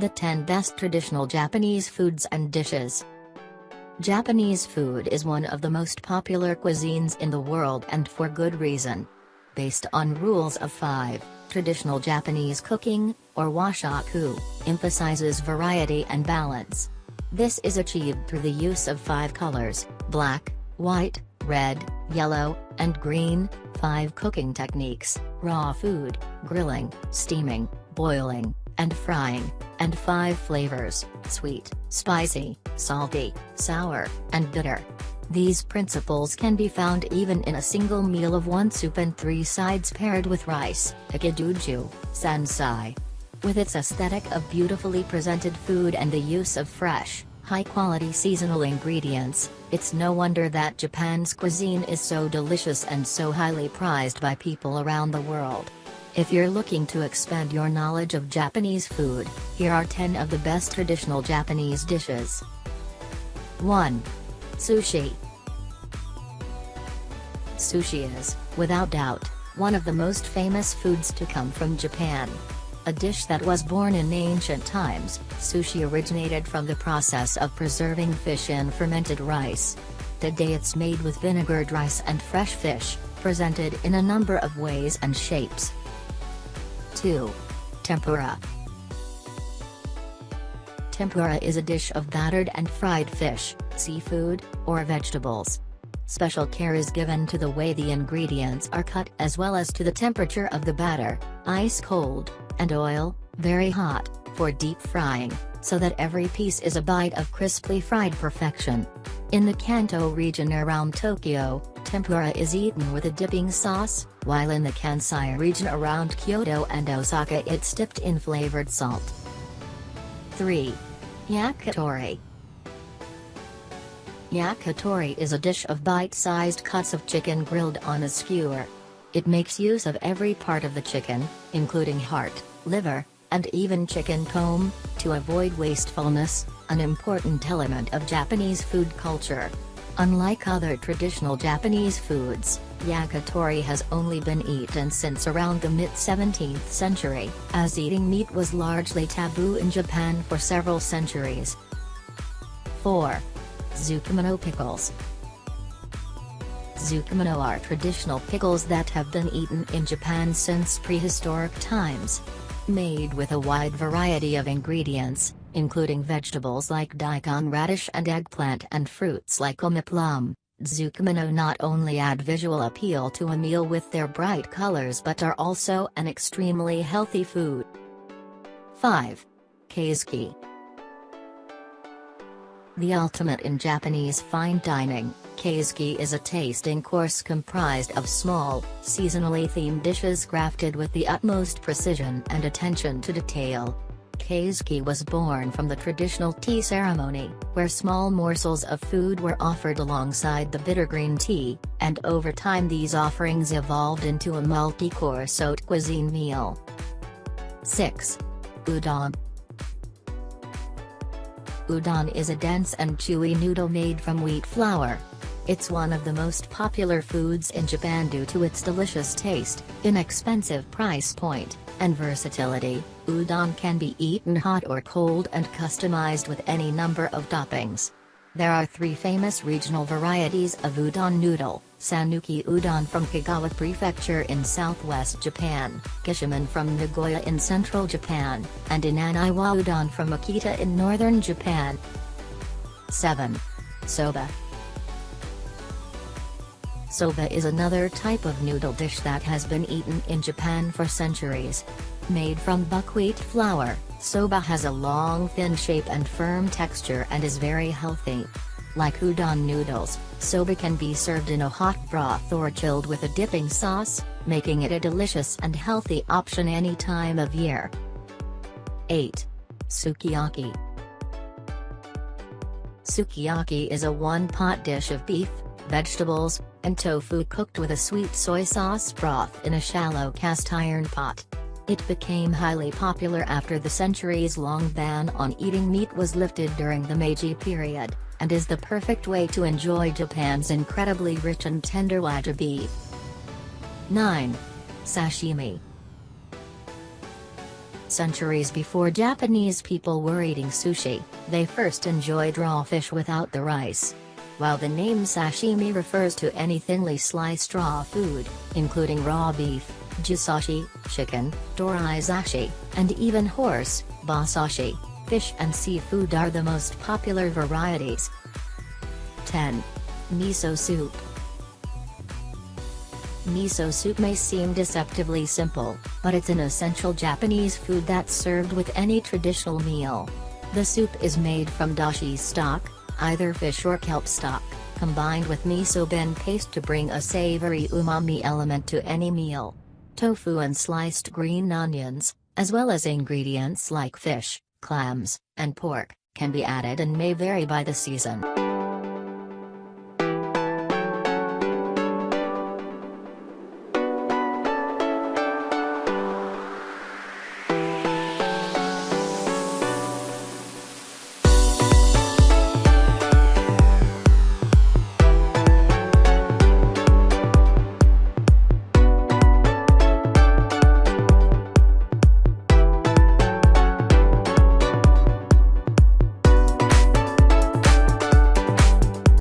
The 10 Best Traditional Japanese Foods and Dishes. Japanese food is one of the most popular cuisines in the world, and for good reason. Based on rules of 5, traditional Japanese cooking, or washoku, emphasizes variety and balance. This is achieved through the use of 5 colors: black, white, red, yellow, and green, 5 cooking techniques: raw food, grilling, steaming, boiling, and frying, and 5 flavors: sweet, spicy, salty, sour, and bitter. These principles can be found even in a single meal of 1 soup and 3 sides paired with rice, ichiju-ju, san-sai. With its aesthetic of beautifully presented food and the use of fresh, high-quality seasonal ingredients, it's no wonder that Japan's cuisine is so delicious and so highly prized by people around the world. If you're looking to expand your knowledge of Japanese food, here are 10 of the best traditional Japanese dishes. 1. Sushi. Sushi is, without doubt, one of the most famous foods to come from Japan. A dish that was born in ancient times, sushi originated from the process of preserving fish in fermented rice. Today it's made with vinegared rice and fresh fish, presented in a number of ways and shapes. 2. Tempura. Tempura is a dish of battered and fried fish, seafood, or vegetables. Special care is given to the way the ingredients are cut as well as to the temperature of the batter, ice cold, and oil, very hot, for deep frying, so that every piece is a bite of crisply fried perfection. In the Kanto region around Tokyo, tempura is eaten with a dipping sauce, while in the Kansai region around Kyoto and Osaka it's dipped in flavored salt. 3. Yakitori. Yakitori is a dish of bite-sized cuts of chicken grilled on a skewer. It makes use of every part of the chicken, including heart, liver, and even chicken comb, to avoid wastefulness, an important element of Japanese food culture. Unlike other traditional Japanese foods, yakitori has only been eaten since around the mid-17th century, as eating meat was largely taboo in Japan for several centuries. 4. Tsukemono pickles. Tsukemono are traditional pickles that have been eaten in Japan since prehistoric times. Made with a wide variety of ingredients, including vegetables like daikon radish and eggplant and fruits like plum, Tsukemono not only add visual appeal to a meal with their bright colors but are also an extremely healthy food. 5. Kaiseki. The ultimate in Japanese fine dining, Kaiseki is a tasting course comprised of small, seasonally themed dishes crafted with the utmost precision and attention to detail. Kaiseki was born from the traditional tea ceremony, where small morsels of food were offered alongside the bitter green tea, and over time these offerings evolved into a multi-course haute cuisine meal. 6. Udon. Udon is a dense and chewy noodle made from wheat flour. It's one of the most popular foods in Japan due to its delicious taste, inexpensive price point, and versatility. Udon can be eaten hot or cold and customized with any number of toppings. There are 3 famous regional varieties of udon noodle: Sanuki udon from Kagawa Prefecture in southwest Japan, Kishimen from Nagoya in central Japan, and Inaniwa udon from Akita in northern Japan. 7. Soba. Soba is another type of noodle dish that has been eaten in Japan for centuries. Made from buckwheat flour, soba has a long thin shape and firm texture and is very healthy. Like udon noodles, soba can be served in a hot broth or chilled with a dipping sauce, making it a delicious and healthy option any time of year. 8. Sukiyaki. Sukiyaki is a one-pot dish of beef, vegetables, and tofu cooked with a sweet soy sauce broth in a shallow cast-iron pot. It became highly popular after the centuries-long ban on eating meat was lifted during the Meiji period, and is the perfect way to enjoy Japan's incredibly rich and tender wagyu beef. 9. Sashimi. Centuries before Japanese people were eating sushi, they first enjoyed raw fish without the rice. While the name sashimi refers to any thinly sliced raw food, including raw beef, jusashi, chicken, doraizashi, and even horse, basashi, fish and seafood are the most popular varieties. 10. Miso soup. Miso soup may seem deceptively simple, but it's an essential Japanese food that's served with any traditional meal. The soup is made from dashi stock, either fish or kelp stock, combined with miso ben paste to bring a savory umami element to any meal. Tofu and sliced green onions, as well as ingredients like fish, clams, and pork, can be added and may vary by the season.